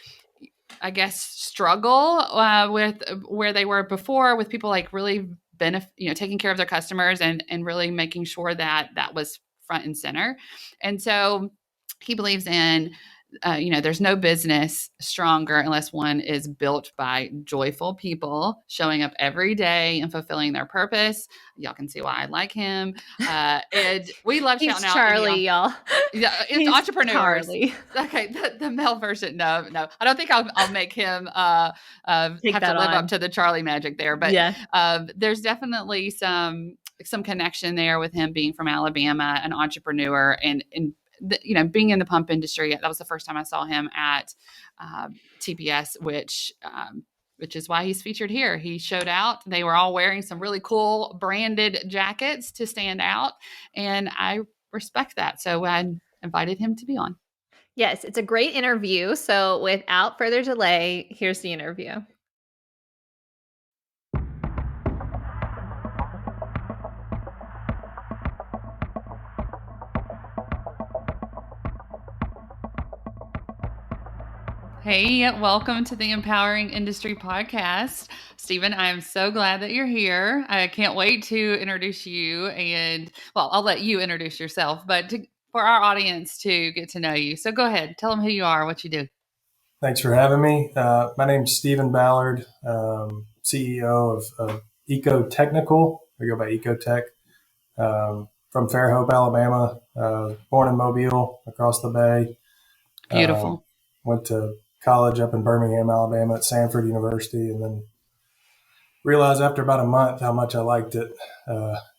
I guess, struggle with where they were before with people like really taking care of their customers and really making sure that was front and center. And so he believes in there's no business stronger unless one is built by joyful people showing up every day and fulfilling their purpose. Y'all can see why I like him. And we love He's shouting out Charlie, y'all. Yeah, it's He's entrepreneurs. Charlie. Okay, the male version. No, I don't think I'll make him have to live up to the Charlie magic there. But there's definitely some connection there with him being from Alabama, an entrepreneur, and being in the pump industry. That was the first time I saw him at TPS, which is why he's featured here. He showed out. They were all wearing some really cool branded jackets to stand out, and I respect that. So I invited him to be on. Yes, it's a great interview. So without further delay, here's the interview. Hey, welcome to the Empowering Industry Podcast. Stephen, I am so glad that you're here. I can't wait to introduce you and, well, I'll let you introduce yourself, but for our audience to get to know you. So go ahead, tell them who you are, what you do. Thanks for having me. My name's Stephen Ballard, CEO of EcoTechnical. We go by EcoTech. From Fairhope, Alabama, born in Mobile, across the bay. Beautiful. Went to college up in Birmingham, Alabama at Samford University, and then realized after about a month how much I liked it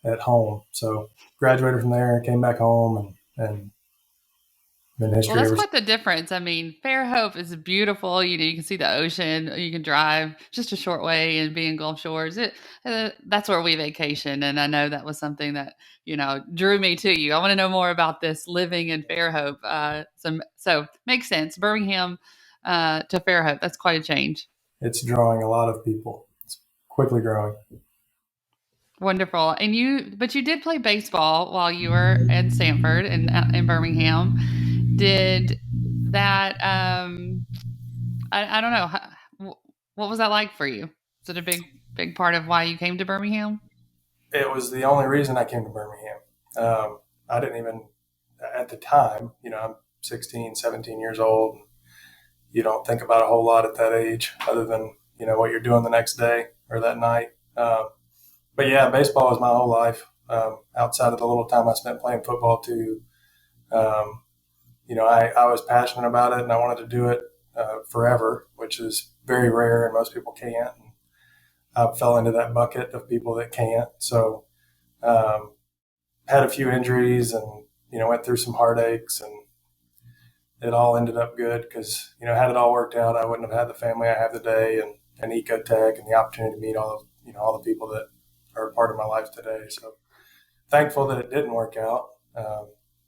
at home. So graduated from there, came back home, and been history. Well, that's quite the difference. I mean, Fairhope is beautiful. You can see the ocean. You can drive just a short way and be in Gulf Shores. That's where we vacation, and I know that was something that drew me to you. I want to know more about this living in Fairhope. So makes sense. Birmingham to Fairhope. That's quite a change. It's drawing a lot of people. It's quickly growing. Wonderful. But you did play baseball while you were at Samford in Birmingham. Did that, I don't know. What was that like for you? Is it a big part of why you came to Birmingham? It was the only reason I came to Birmingham. I didn't even, at the time, I'm 16, 17 years old. You don't think about a whole lot at that age other than, what you're doing the next day or that night. But yeah, baseball was my whole life. Outside of the little time I spent playing football too. I was passionate about it and I wanted to do it forever, which is very rare and most people can't. And I fell into that bucket of people that can't. So had a few injuries and, went through some heartaches, and it all ended up good because, had it all worked out, I wouldn't have had the family I have today and EcoTech and the opportunity to meet all the people that are a part of my life today. So thankful that it didn't work out.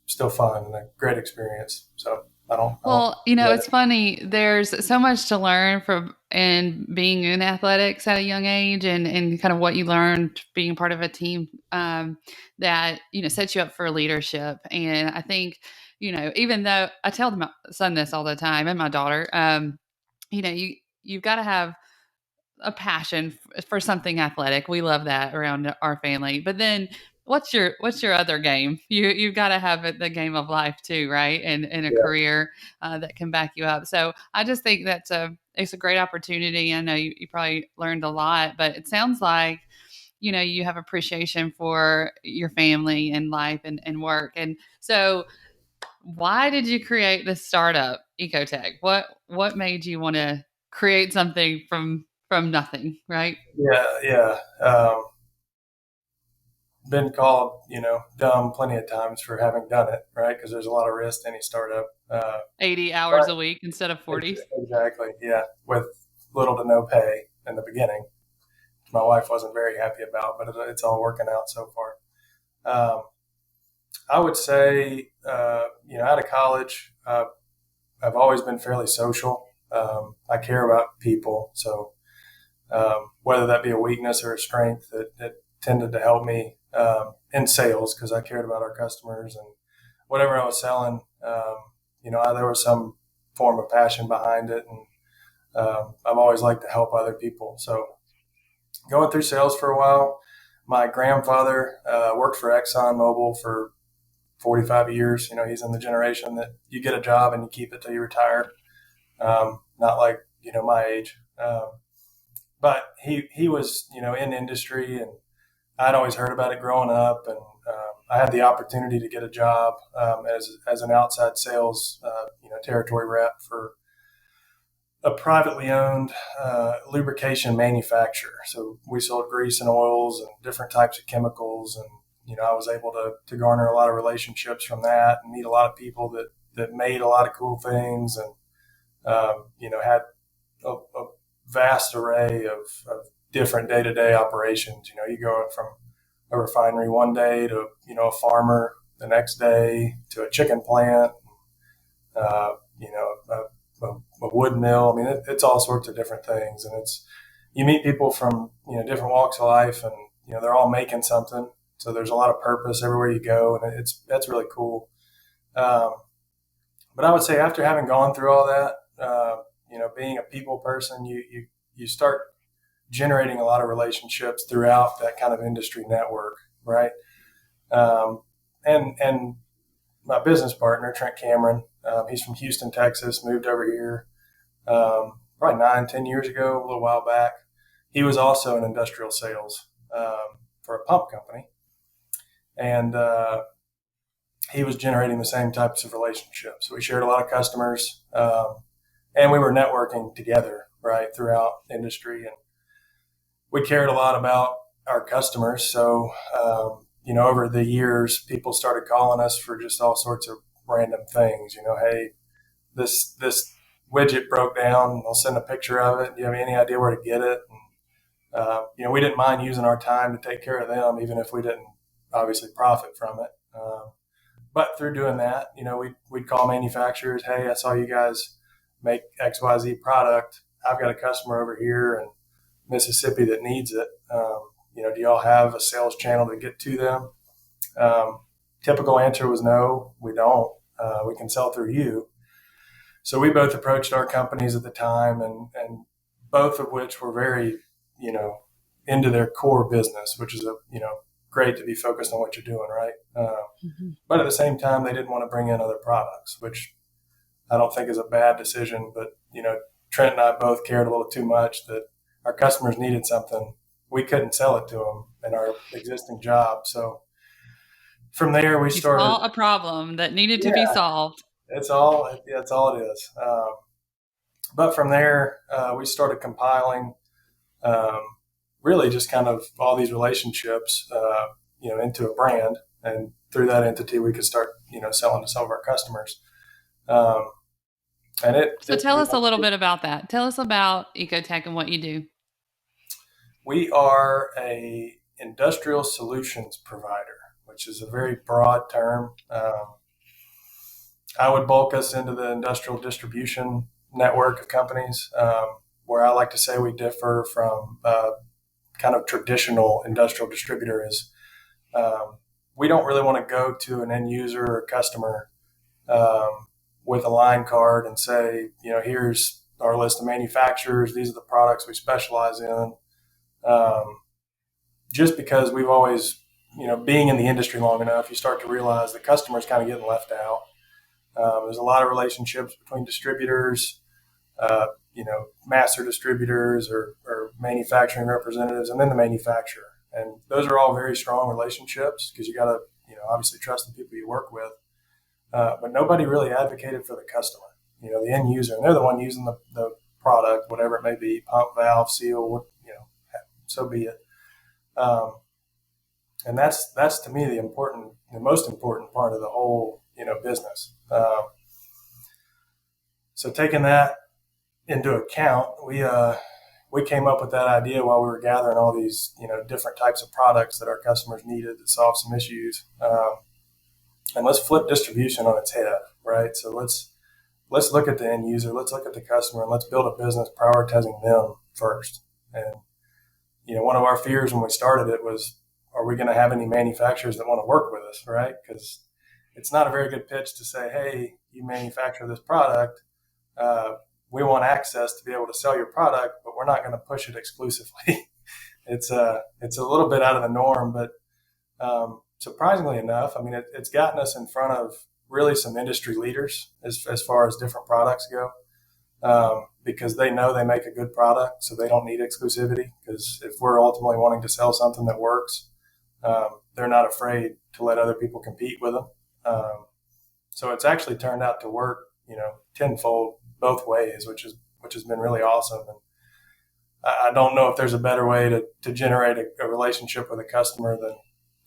Still fun and a great experience. So it's funny. There's so much to learn from and being in athletics at a young age, and kind of what you learned being part of a team that sets you up for leadership. And I think even though I tell my son this all the time and my daughter, you've got to have a passion for something athletic. We love that around our family. But then what's your other game? You've got to have the game of life too, right? And a career that can back you up. So I just think it's a great opportunity. I know you probably learned a lot, but it sounds like you have appreciation for your family and life and work. And so why did you create this startup, EcoTech? What made you want to create something from nothing, right? Yeah. Been called, dumb plenty of times for having done it, right? Because there's a lot of risk to any startup. 80 hours a week instead of 40. Exactly, yeah, with little to no pay in the beginning. My wife wasn't very happy about, but it's all working out so far. I would say, out of college, I've always been fairly social. I care about people, so whether that be a weakness or a strength, that tended to help me in sales because I cared about our customers, and whatever I was selling, there was some form of passion behind it, and I've always liked to help other people. So going through sales for a while, my grandfather worked for ExxonMobil for 45 years. He's in the generation that you get a job and you keep it till you retire. Not like, my age. But he was, in industry, and I'd always heard about it growing up. And I had the opportunity to get a job as an outside sales, territory rep for a privately owned lubrication manufacturer. So we sold grease and oils and different types of chemicals. And, I was able to garner a lot of relationships from that and meet a lot of people that made a lot of cool things and, had a vast array of different day-to-day operations. You go from a refinery one day to, a farmer the next day to a chicken plant, a wood mill. I mean, it's all sorts of different things. And you meet people from, different walks of life, and, they're all making something. So there's a lot of purpose everywhere you go. And that's really cool. But I would say after having gone through all that, being a people person, you start generating a lot of relationships throughout that kind of industry network, right? And my business partner, Trent Cameron, he's from Houston, Texas, moved over here probably 9-10 years ago, a little while back. He was also in industrial sales for a pump company. And he was generating the same types of relationships. We shared a lot of customers, and we were networking together, right, throughout industry. And we cared a lot about our customers. So, over the years, people started calling us for just all sorts of random things. Hey, this widget broke down. I'll send a picture of it. Do you have any idea where to get it? And, we didn't mind using our time to take care of them, even if we didn't obviously profit from it. But through doing that, we'd call manufacturers. Hey, I saw you guys make XYZ product. I've got a customer over here in Mississippi that needs it. Do y'all have a sales channel to get to them? Typical answer was no, we don't. We can sell through you. So we both approached our companies at the time, and both of which were very, into their core business, which is great to be focused on what you're doing, right? But at the same time, they didn't want to bring in other products, which I don't think is a bad decision. But, Trent and I both cared a little too much that our customers needed something. We couldn't sell it to them in our existing job. So from there, we started. Saw a problem that needed to be solved. That's all it is. But from there, we started compiling really just kind of all these relationships, into a brand. And through that entity, we could start, selling to some of our customers. So tell us a little bit about that. Tell us about EcoTech and what you do. We are a industrial solutions provider, which is a very broad term. I would bulk us into the industrial distribution network of companies, where I like to say we differ from kind of traditional industrial distributor is we don't really want to go to an end user or customer with a line card and say, here's our list of manufacturers. These are the products we specialize in. Just because we've always, being in the industry long enough, you start to realize the customer's kind of getting left out. There's a lot of relationships between distributors, master distributors or manufacturing representatives, and then the manufacturer. And those are all very strong relationships because you got to, obviously trust the people you work with. But nobody really advocated for the customer, the end user. And they're the one using the product, whatever it may be, pump, valve, seal, so be it. And that's to me the most important part of the whole, business. So taking that into account, we came up with that idea while we were gathering all these, different types of products that our customers needed to solve some issues. And let's flip distribution on its head, right? So let's look at the end user, let's look at the customer, and let's build a business prioritizing them first. And, one of our fears when we started it was, are we going to have any manufacturers that want to work with us, right? Because it's not a very good pitch to say, hey, you manufacture this product. We want access to be able to sell your product, but we're not going to push it exclusively. It's a little bit out of the norm, but surprisingly enough, I mean, it's gotten us in front of really some industry leaders as far as different products go, because they know they make a good product, so they don't need exclusivity. Because if we're ultimately wanting to sell something that works, they're not afraid to let other people compete with them. So it's actually turned out to work, tenfold both ways, which has been really awesome. And I don't know if there's a better way to generate a relationship with a customer than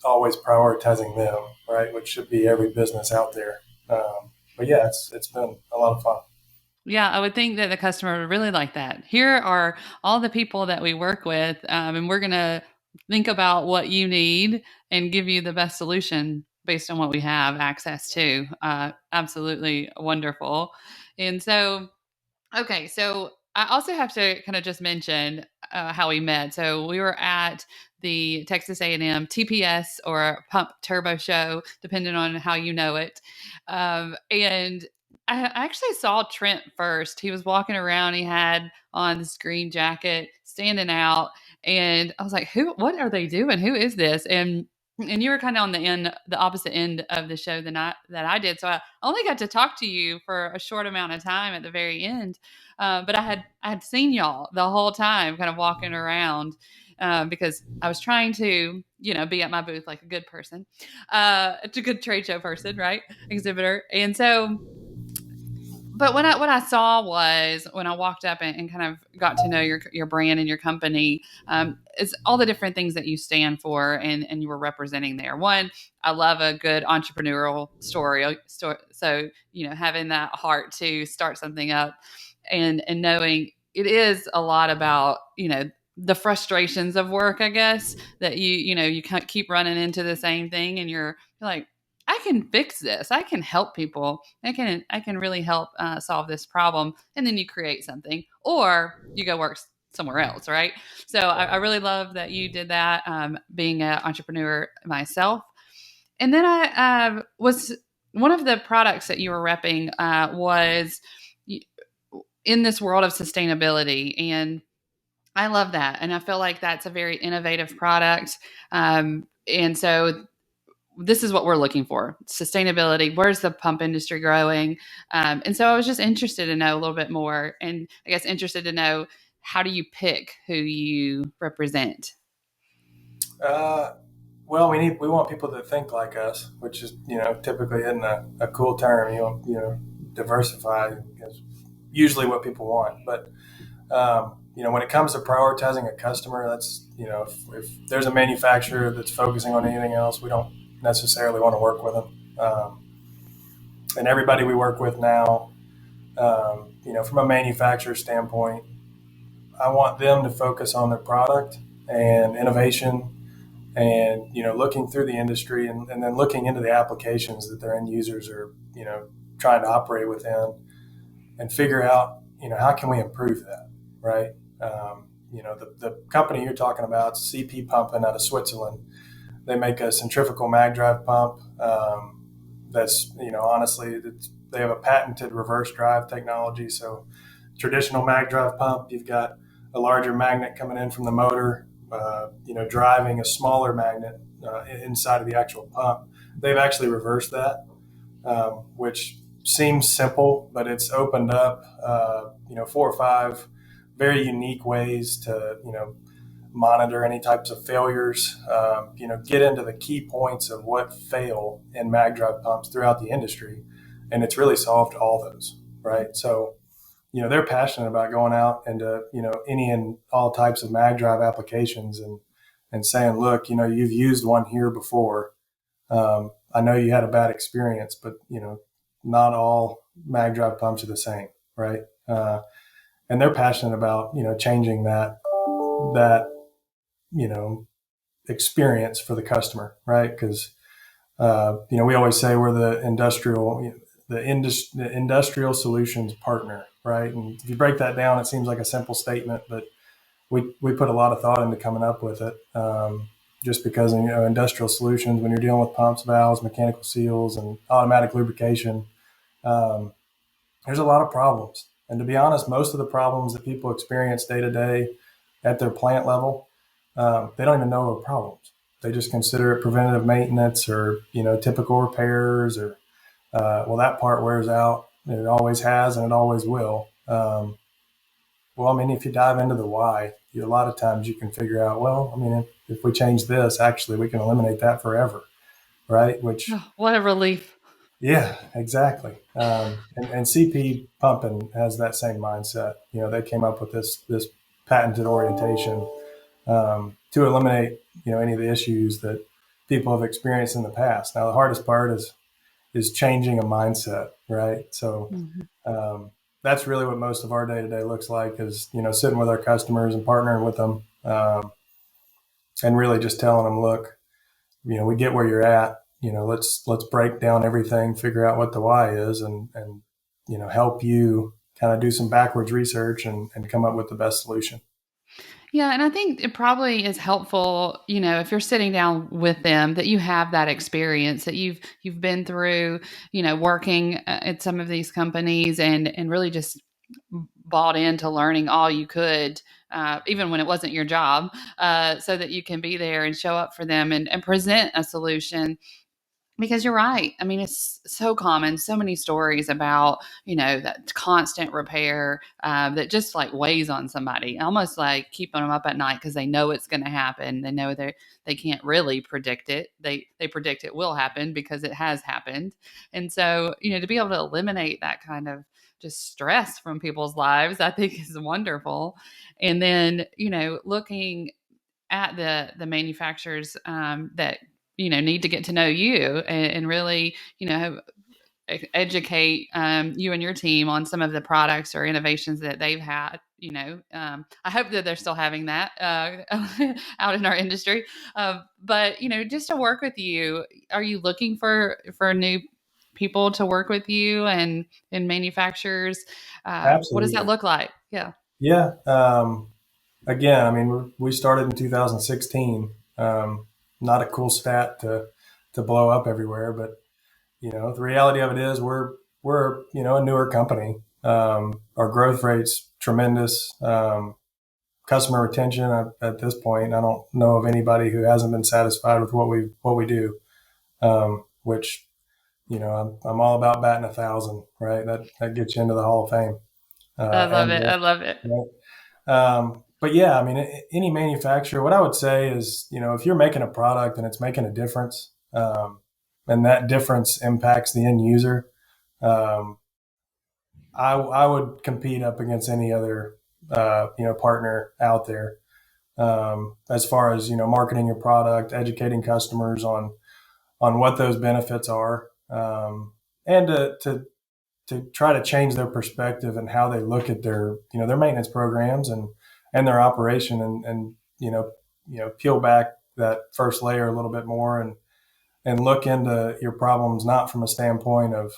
always prioritizing them, right? Which should be every business out there. But yeah, it's been a lot of fun. Yeah, I would think that the customer would really like that. Here are all the people that we work with, and we're going to think about what you need and give you the best solution based on what we have access to. Absolutely wonderful. And so, okay, so I also have to kind of just mention how we met. So we were at the Texas A&M TPS or Pump Turbo Show, depending on how you know it. And I actually saw Trent first. He was walking around. He had on this green jacket, standing out, and I was like, "Who? What are they doing? Who is this?" And you were kind of on the opposite end of the show than I did. So I only got to talk to you for a short amount of time at the very end. But I had seen y'all the whole time, kind of walking around, because I was trying to, be at my booth like a good person, a good trade show person, right? Exhibitor. And so, but what I saw was when I walked up and kind of got to know your brand and your company, is all the different things that you stand for and you were representing there. One, I love a good entrepreneurial story. So, having that heart to start something up and knowing it is a lot about, the frustrations of work, I guess, that you can't keep running into the same thing and you're like, I can fix this. I can help people. I can really help solve this problem. And then you create something, or you go work somewhere else, right? So I really love that you did that. Being an entrepreneur myself, and then I was one of the products that you were repping was in this world of sustainability, and I love that, and I feel like that's a very innovative product. And so this is what we're looking for: sustainability. Where's the pump industry growing? And so I was just interested to know a little bit more, and I guess interested to know, how do you pick who you represent? Well, we want people that think like us, which is typically isn't a cool term. You want diversify is usually what people want, but when it comes to prioritizing a customer, that's if there's a manufacturer that's focusing on anything else, we don't necessarily want to work with them. And everybody we work with now, from a manufacturer standpoint, I want them to focus on their product and innovation and, looking through the industry and then looking into the applications that their end users are, trying to operate within and figure out, how can we improve that, right? The company you're talking about, CP Pumping out of Switzerland, they make a centrifugal mag drive pump. That's, honestly, they have a patented reverse drive technology. So traditional mag drive pump, you've got a larger magnet coming in from the motor, driving a smaller magnet inside of the actual pump. They've actually reversed that, which seems simple, but it's opened up, 4 or 5 very unique ways to, monitor any types of failures, get into the key points of what fail in mag drive pumps throughout the industry. And it's really solved all those, right? So, they're passionate about going out into, any and all types of mag drive applications and saying, look, you've used one here before. I know you had a bad experience, but, not all mag drive pumps are the same, right? And they're passionate about, changing that, experience for the customer, right? Because, we always say we're the industrial solutions partner, right? And if you break that down, it seems like a simple statement, but we put a lot of thought into coming up with it. Just because, industrial solutions, when you're dealing with pumps, valves, mechanical seals, and automatic lubrication, there's a lot of problems. And to be honest, most of the problems that people experience day to day at their plant level, they don't even know are problems. they just consider it preventative maintenance or, typical repairs or, that part wears out. It always has, and it always will. If you dive into the why, a lot of times you can figure out, if we change this, actually, we can eliminate that forever, right? Which, what a relief. Yeah, exactly. And CP Pumping has that same mindset. They came up with this patented orientation to eliminate, any of the issues that people have experienced in the past. Now, the hardest part is changing a mindset, right? So that's really what most of our day-to-day looks like is, sitting with our customers and partnering with them and really just telling them, look, we get where you're at. Let's break down everything, figure out what the why is and help you kind of do some backwards research and come up with the best solution. Yeah. And I think it probably is helpful, if you're sitting down with them, that you have that experience, that you've been through, working at some of these companies and really just bought into learning all you could, even when it wasn't your job, so that you can be there and show up for them and present a solution. Because you're right. I mean, it's so common, so many stories about, that constant repair that just like weighs on somebody, almost like keeping them up at night because they know it's going to happen. They know they can't really predict it. They predict it will happen because it has happened. And so, to be able to eliminate that kind of just stress from people's lives, I think is wonderful. And then, looking at the manufacturers that need to get to know you and really educate you and your team on some of the products or innovations that they've had. I hope that they're still having that out in our industry, but just to work with you. Are you looking for new people to work with you and in manufacturers? What does that look like? Yeah. Again, we started in 2016. Not a cool stat to blow up everywhere, but the reality of it is we're a newer company. Our growth rate's tremendous. Customer retention at this point, I don't know of anybody who hasn't been satisfied with what we do. Which I'm all about batting 1,000, right? That gets you into the Hall of Fame. I love it. I love it. But yeah, any manufacturer, what I would say is, if you're making a product and it's making a difference, and that difference impacts the end user, I would compete up against any other, partner out there, as far as, marketing your product, educating customers on what those benefits are, and to try to change their perspective and how they look at their maintenance programs and their operation and peel back that first layer a little bit more and look into your problems, not from a standpoint of,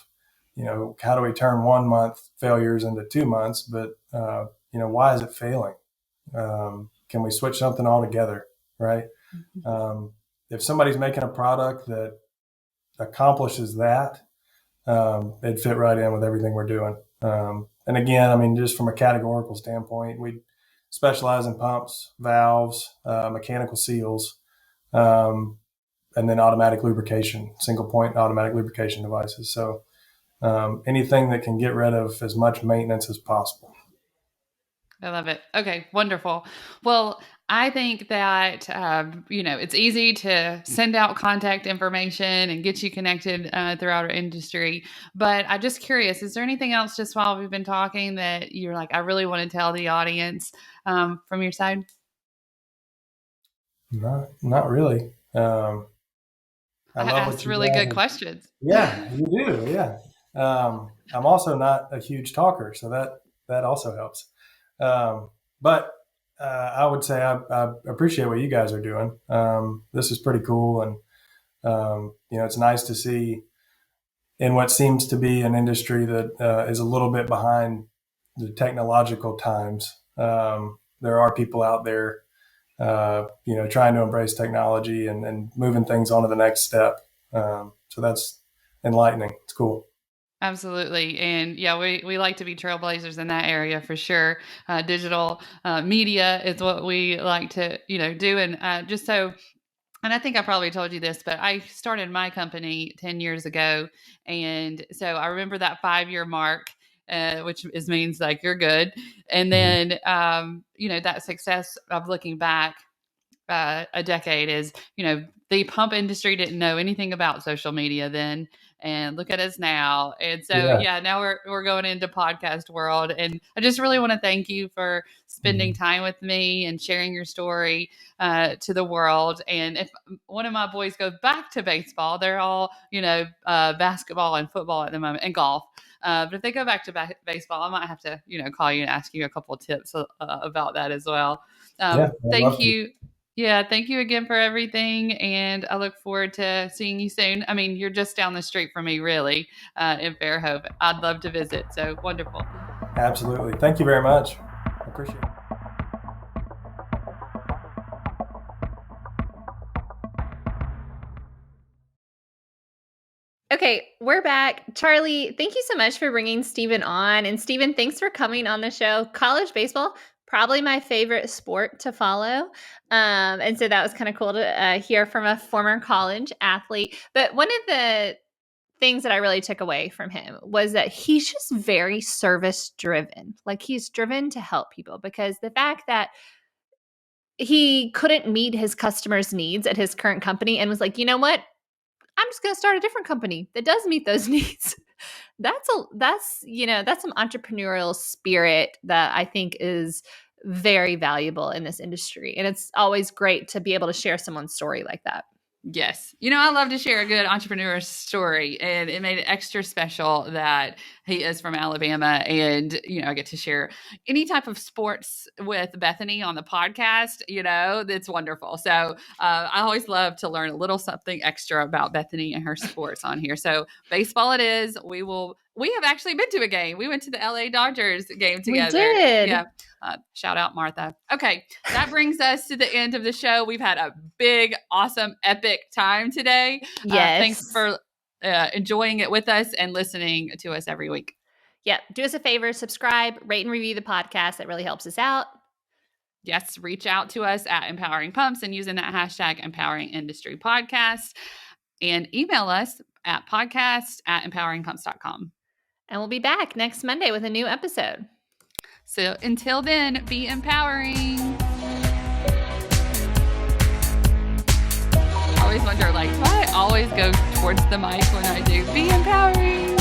how do we turn 1 month failures into 2 months, but, why is it failing? Can we switch something altogether? Right. If somebody's making a product that accomplishes that, it'd fit right in with everything we're doing. And again, just from a categorical standpoint, we specialize in pumps, valves, mechanical seals, and then automatic lubrication, single point automatic lubrication devices. So anything that can get rid of as much maintenance as possible. I love it. Okay, wonderful. Well, I think that, it's easy to send out contact information and get you connected throughout our industry. But I'm just curious, is there anything else just while we've been talking that you're like, I really want to tell the audience from your side? Not really. I asked really good questions. Yeah, you do. Yeah. I'm also not a huge talker, so that also helps. But I would say I appreciate what you guys are doing. This is pretty cool. And, it's nice to see in what seems to be an industry that is a little bit behind the technological times. There are people out there, trying to embrace technology and moving things on to the next step. So that's enlightening. It's cool. Absolutely. And yeah, we like to be trailblazers in that area for sure. Digital media is what we like to, do. And just so And I think I probably told you this, but I started my company 10 years ago. And so I remember that 5-year mark, which means like you're good. And then, that success of looking back a decade is, the pump industry didn't know anything about social media then. And look at us now. And so, now we're going into podcast world. And I just really want to thank you for spending time with me and sharing your story to the world. And if one of my boys goes back to baseball, they're all, basketball and football at the moment and golf. But if they go back to baseball, I might have to, call you and ask you a couple of tips about that as well. Thank you. Yeah, thank you again for everything, and I look forward to seeing you soon. I mean, you're just down the street from me, really, in Fairhope. I'd love to visit, so wonderful. Absolutely. Thank you very much. I appreciate it. Okay, we're back. Charli, thank you so much for bringing Stephen on. And Stephen, thanks for coming on the show. College baseball, probably my favorite sport to follow. And so that was kind of cool to hear from a former college athlete. But one of the things that I really took away from him was that he's just very service driven. Like he's driven to help people, because the fact that he couldn't meet his customers' needs at his current company and was like, you know what? I'm just going to start a different company that does meet those needs. That's some entrepreneurial spirit that I think is very valuable in this industry. And it's always great to be able to share someone's story like that. Yes. I love to share a good entrepreneur story, and it made it extra special that he is from Alabama, and, I get to share any type of sports with Bethany on the podcast, that's wonderful. So I always love to learn a little something extra about Bethany and her sports on here. So baseball it is. We have actually been to a game. We went to the LA Dodgers game together. We did. Yeah. Shout out Martha. Okay. That brings us to the end of the show. We've had a big, awesome, epic time today. Yes. Thanks for enjoying it with us and listening to us every week. Yeah. Do us a favor, subscribe, rate and review the podcast. That really helps us out. Yes. Reach out to us at Empowering Pumps and using that hashtag Empowering Industry Podcast, and email us at podcast@empoweringpumps.com. And we'll be back next Monday with a new episode. So until then, be empowering. I always wonder, do I always go towards the mic when I do be empowering?